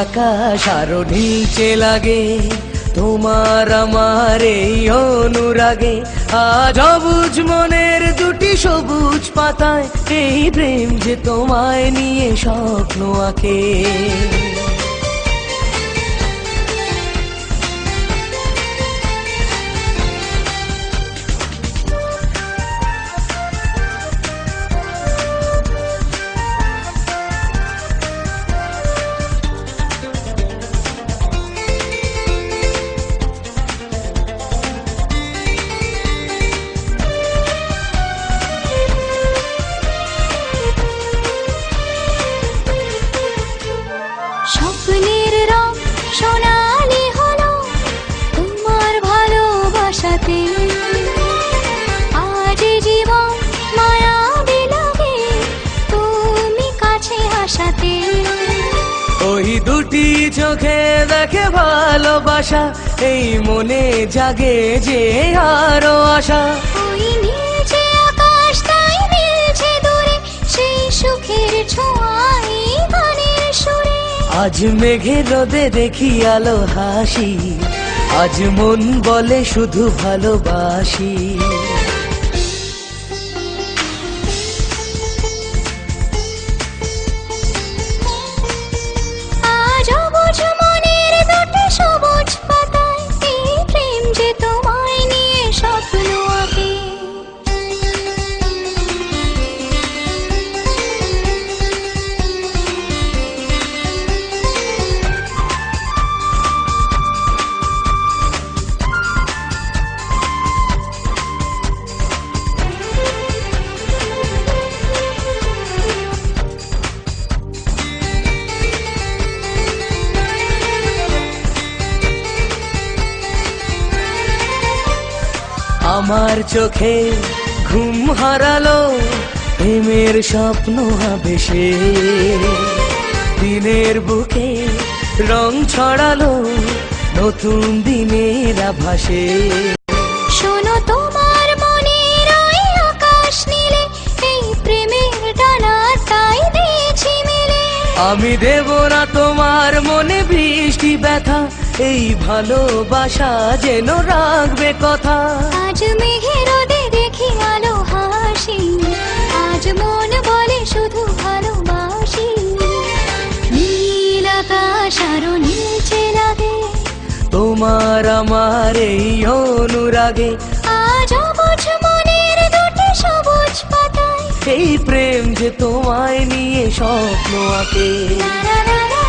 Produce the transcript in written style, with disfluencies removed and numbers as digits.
আকাশ আরো নীচে লাগে তোমার আমার এই অনুরাগে। আজ অবুঝ মনের দুটি সবুজ পাতায় এই প্রেম যে তোমায় নিয়ে স্বপ্ন আঁকে। স্বপ্নের রং সোনালি হলো তোমার ভালোবাসাতে। আজ জীবন মায়াবী লাগে তুমি কাছে আসাতে। ওই দুটি চোখে দেখে ভালোবাসা, এই মনে জাগে যে আরো আশা। ওই নীলছে আকাশ তাই মিলছে দূরে, সেই সুখের ছোঁয়াই গানের সুরে। আজ মেঘের রোদে দেখি আলো হাসি, আজ মন বলে শুধু ভালোবাসি। আজ অবুঝ মনের দুটি সবুজ পাতায় এই প্রেম যে তোমায় নিয়ে স্বপ্ন আঁকে। আমার চোখে ঘুম হারালো প্রেমের স্বপ্ন আবেশে। দিনের বুকে রং ছড়ালো নতুন দিনের আভাসে। শোনো তোমার মনের ওই আকাশ নীলে, এই প্রেমের ডানা তাই দিয়েছি মেলে। আমি দেব না তোমার মনে বৃষ্টি ব্যথা, এই ভালোবাসা যেন রাখবে কথা। আজ মেঘের রোদে দেখি আলো হাসি, আজ মন বলে শুধু ভালোবাসি। নীল আকাশ আরো নীলচে লাগে তোমার আমার এই অনুরাগে। আজ অবুঝ মনের দুটি সবুজ পাতায় এই প্রেম যে তোমায় নিয়ে স্বপ্ন আঁকে। লা লা লা লা।